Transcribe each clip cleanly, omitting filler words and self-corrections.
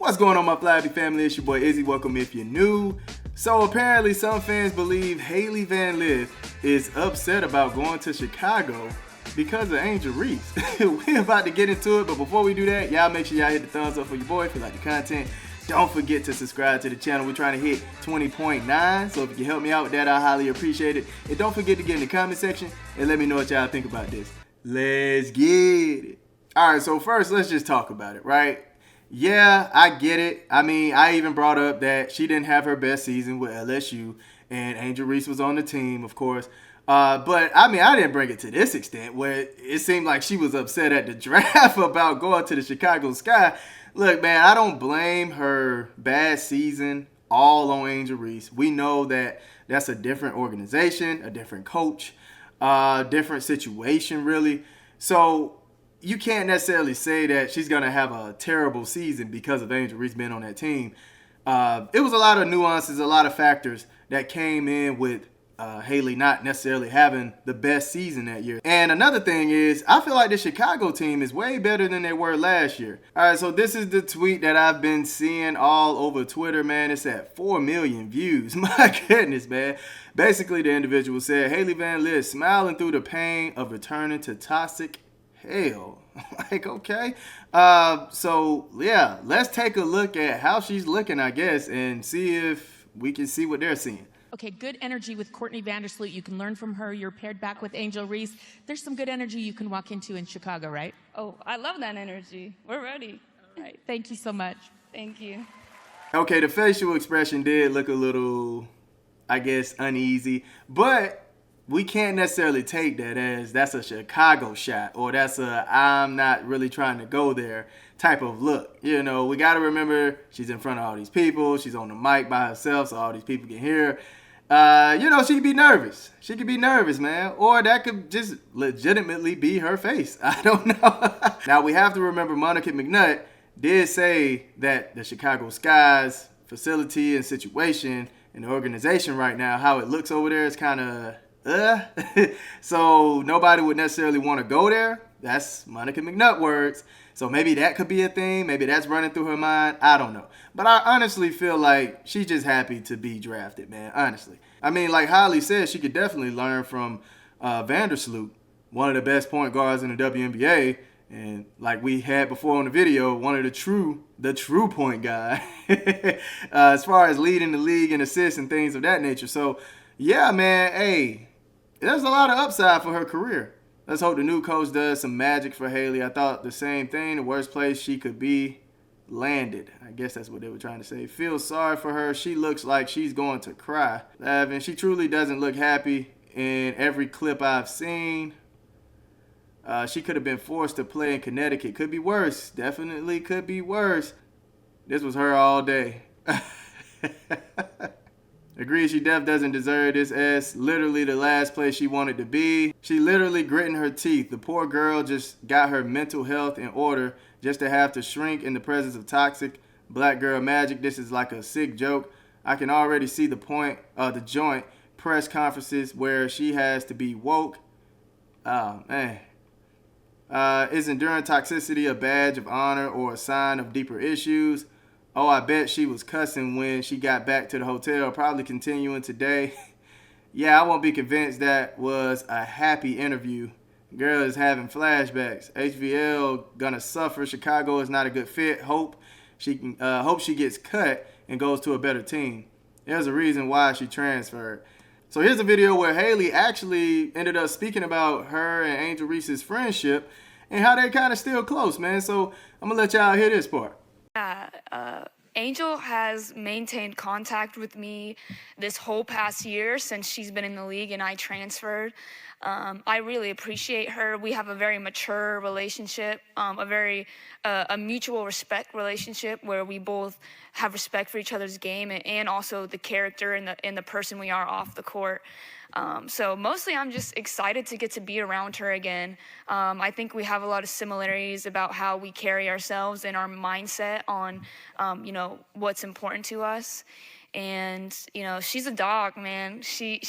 What's going on, my Flabby family? It's your boy Izzy. Welcome if you're new. So apparently some fans believe Hailey Van Lith is upset about going to Chicago because of Angel Reese. We're about to get into it, but before we do that, y'all make sure y'all hit the thumbs up for your boy if you like the content. Don't forget to subscribe to the channel. We're trying to hit 20.9, so if you can help me out with that, I highly appreciate it. And don't forget to get in the comment section and let me know what y'all think about this. Let's get it. All right, so first, let's just talk about it, right? Yeah, I get it. I mean, I even brought up that she didn't have her best season with LSU, and Angel Reese was on the team, of course. But, I mean, I didn't bring it to this extent where it seemed like she was upset at the draft about going to the Chicago Sky. Look, man, I don't blame her bad season all on Angel Reese. We know that that's a different organization, a different coach, different situation, really. So you can't necessarily say that she's going to have a terrible season because of Angel Reese being on that team. It was a lot of nuances, a lot of factors that came in with Hailey not necessarily having the best season that year. And another thing is, I feel like the Chicago team is way better than they were last year. All right, so this is the tweet that I've been seeing all over Twitter, man. It's at 4 million views. My goodness, man. Basically, the individual said, Hailey Van Lith smiling through the pain of returning to toxic hell. Like, okay. So, yeah, let's take a look at how she's looking, I guess, and see if we can see what they're seeing. Okay, good energy with Courtney Vandersloot. You can learn from her. You're paired back with Angel Reese. There's some good energy you can walk into in Chicago, right? Oh, I love that energy. We're ready. All right. Thank you so much. Thank you. Okay, the facial expression did look a little, I guess, uneasy, but we can't necessarily take that as that's a Chicago shot or that's a I'm not really trying to go there type of look. You know, we got to remember she's in front of all these people. She's on the mic by herself so all these people can hear. You know, she could be nervous. She could be nervous, man. Or that could just legitimately be her face. I don't know. Now, we have to remember Monica McNutt did say that the Chicago Sky's facility and situation and the organization right now, how it looks over there is kind of so nobody would necessarily want to go there. That's Monica McNutt words. So maybe that could be a thing. Maybe that's running through her mind. I don't know. But I honestly feel like she's just happy to be drafted, man. Honestly. I mean, like HAILEY said, she could definitely learn from Vandersloot, one of the best point guards in the WNBA. And like we had before on the video, one of the true point guy as far as leading the league and assists and things of that nature. So, yeah, man, hey, there's a lot of upside for her career. Let's hope the new coach does some magic for Hailey. I thought the same thing. The worst place she could be landed. I guess that's what they were trying to say. Feel sorry for her. She looks like she's going to cry. And she truly doesn't look happy in every clip I've seen. She could have been forced to play in Connecticut. Could be worse. Definitely could be worse. This was her all day. Agreed, she doesn't deserve this as literally the last place she wanted to be. She literally gritting her teeth. The poor girl just got her mental health in order just to have to shrink in the presence of toxic black girl magic. This is like a sick joke. I can already see the point of the joint press conferences where she has to be woke. Oh, man. Is enduring toxicity a badge of honor or a sign of deeper issues? Oh, I bet she was cussing when she got back to the hotel, probably continuing today. Yeah, I won't be convinced that was a happy interview. Girl is having flashbacks. HVL gonna suffer. Chicago is not a good fit. Hope she gets cut and goes to a better team. There's a reason why she transferred. So here's a video where Hailey actually ended up speaking about her and Angel Reese's friendship and how they're kind of still close, man. So I'm gonna let y'all hear this part. Angel has maintained contact with me this whole past year since she's been in the league and I transferred. I really appreciate her. We have a very mature relationship, a mutual respect relationship where we both have respect for each other's game and also the character and the person we are off the court. So mostly I'm just excited to get to be around her again. I think we have a lot of similarities about how we carry ourselves and our mindset on, what's important to us. And, she's a dog, man. She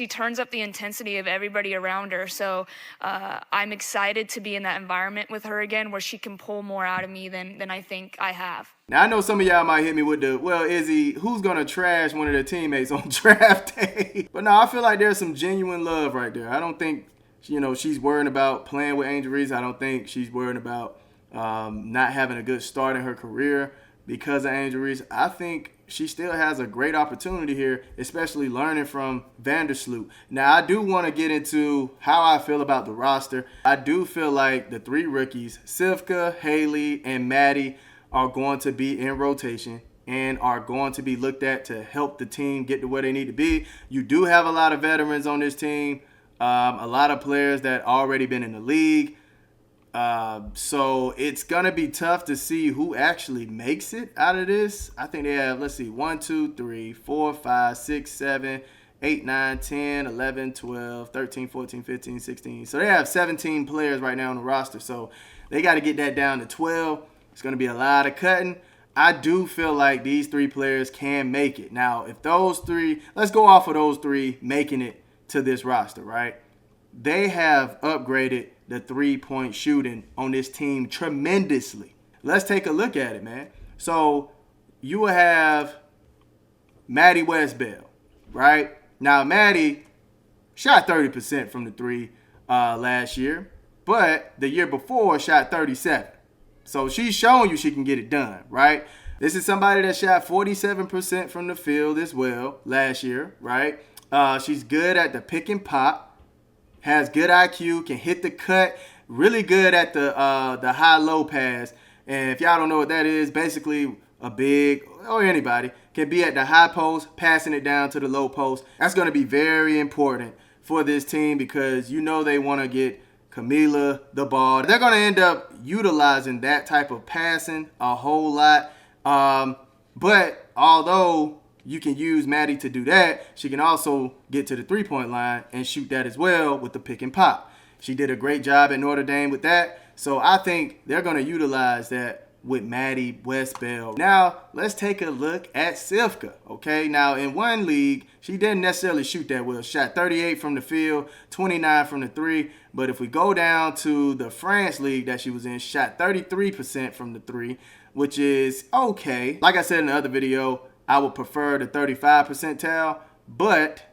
turns up the intensity of everybody around her. So I'm excited to be in that environment with her again where she can pull more out of me than I think I have. Now, I know some of y'all might hit me with the, well, Izzy, who's going to trash one of their teammates on draft day? But no, I feel like there's some genuine love right there. I don't think, she's worrying about playing with Angel Reese. I don't think she's worrying about not having a good start in her career because of Angel Reese. I think she still has a great opportunity here, especially learning from Vandersloot. Now, I do want to get into how I feel about the roster. I do feel like the 3 rookies, Sivka, HAILEY, and Maddie, are going to be in rotation and are going to be looked at to help the team get to where they need to be. You do have a lot of veterans on this team, a lot of players that already been in the league. So it's going to be tough to see who actually makes it out of this. I think they have, 1, 2, 3, 4, 5, 6, 7, 8, 9, 10, 11, 12, 13, 14, 15, 16. So they have 17 players right now on the roster. So they got to get that down to 12. It's going to be a lot of cutting. I do feel like these 3 players can make it. Now, if those 3, let's go off of those 3 making it to this roster, right? They have upgraded the 3-point shooting on this team tremendously. Let's take a look at it, man. So you will have Maddie Westbell, right? Now, Maddie shot 30% from the 3 last year, but the year before shot 37. So she's showing you she can get it done, right? This is somebody that shot 47% from the field as well last year, right? She's good at the pick and pop. Has good IQ, can hit the cut, really good at the high-low pass. And if y'all don't know what that is, basically a big, or anybody, can be at the high post, passing it down to the low post. That's going to be very important for this team because they want to get Camila the ball. They're going to end up utilizing that type of passing a whole lot. But although you can use Maddie to do that, she can also get to the 3-point line and shoot that as well with the pick and pop. She did a great job at Notre Dame with that. So I think they're going to utilize that with Maddie Westbell. Now, let's take a look at Sivka, okay? Now, in one league, she didn't necessarily shoot that well. Shot 38 from the field, 29 from the 3. But if we go down to the France league that she was in, shot 33% from the 3, which is okay. Like I said in the other video, I would prefer the 35 percentile, but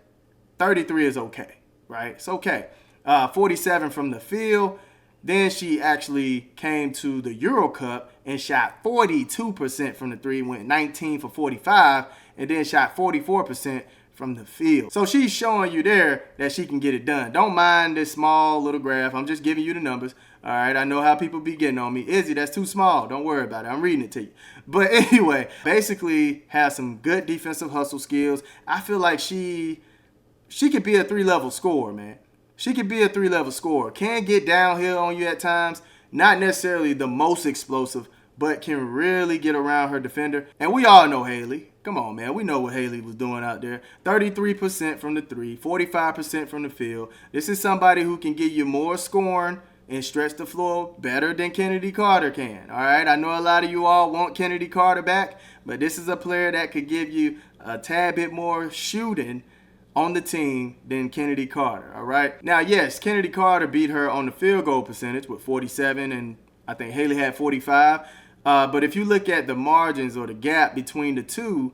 33 is okay, right? It's okay. 47 from the field. Then she actually came to the Euro Cup and shot 42% from the 3, went 19 for 45, and then shot 44% from the field. So she's showing you there that she can get it done. Don't mind this small little graph. I'm just giving you the numbers. All right, I know how people be getting on me. Izzy, that's too small. Don't worry about it. I'm reading it to you. But anyway, basically has some good defensive hustle skills. I feel like she could be a 3-level scorer, man. She could be a 3-level scorer. Can get downhill on you at times. Not necessarily the most explosive, but can really get around her defender. And we all know HAILEY. Come on, man. We know what HAILEY was doing out there. 33% from the 3, 45% from the field. This is somebody who can give you more scoring and stretch the floor better than Kennedy Carter can. All right, I know a lot of you all want Kennedy Carter back, but this is a player that could give you a tad bit more shooting on the team than Kennedy Carter. All right, now yes, Kennedy Carter beat her on the field goal percentage with 47, and I think HAILEY had 45. But if you look at the margins or the gap between the two,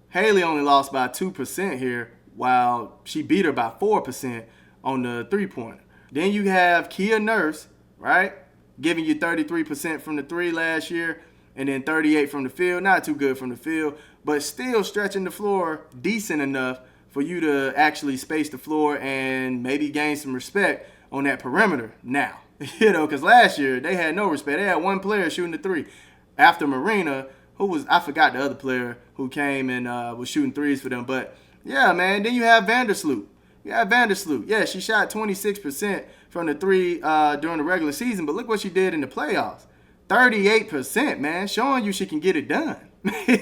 HAILEY only lost by 2% here, while she beat her by 4% on the 3-pointer. Then you have Kia Nurse, right, giving you 33% from the 3 last year, and then 38 from the field. Not too good from the field, but still stretching the floor decent enough for you to actually space the floor and maybe gain some respect on that perimeter now. Because last year they had no respect. They had one player shooting the 3. After Marina, I forgot the other player who came and was shooting 3s for them. But yeah, man, then you have Vandersloot. Yeah, she shot 26% from the 3 during the regular season, but look what she did in the playoffs. 38%, man, showing you she can get it done.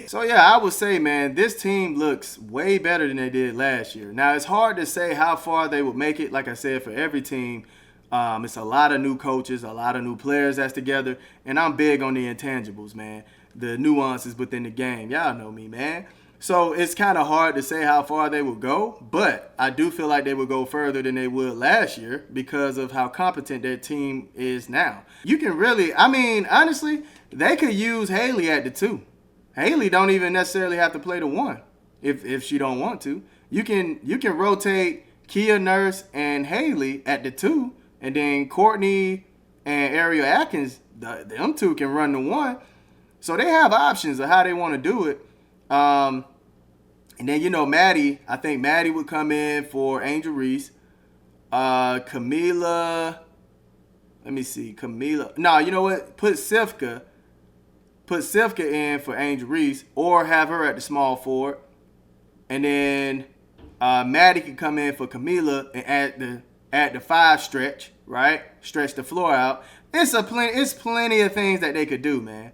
So yeah, I would say, man, this team looks way better than they did last year. Now, it's hard to say how far they would make it. Like I said, for every team, it's a lot of new coaches, a lot of new players that's together, and I'm big on the intangibles, man, the nuances within the game. Y'all know me, man. So it's kind of hard to say how far they will go, but I do feel like they will go further than they would last year because of how competent their team is now. You can really, honestly, they could use HAILEY at the 2. HAILEY don't even necessarily have to play the 1 if she don't want to. You can rotate Kia Nurse and HAILEY at the 2, and then Courtney and Ariel Atkins, them 2 can run the 1. So they have options of how they want to do it. And then, Maddie, I think Maddie would come in for Angel Reese. Camila, let me see, Camila. No, you know what? Put Sifka in for Angel Reese, or have her at the small forward. And then Maddie can come in for Camila and at the 5 stretch, right? Stretch the floor out. It's plenty of things that they could do, man.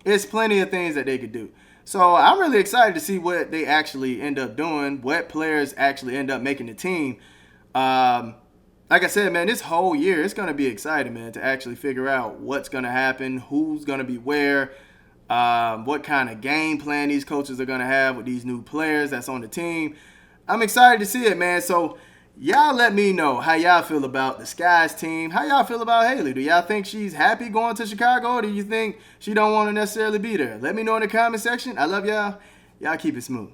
It's plenty of things that they could do. So I'm really excited to see what they actually end up doing, what players actually end up making the team. Like I said, man, this whole year, it's going to be exciting, man, to actually figure out what's going to happen, who's going to be where, what kind of game plan these coaches are going to have with these new players that's on the team. I'm excited to see it, man. So y'all let me know how y'all feel about the Skies team. How y'all feel about HAILEY? Do y'all think she's happy going to Chicago, or do you think she don't want to necessarily be there? Let me know in the comment section. I love y'all. Y'all keep it smooth.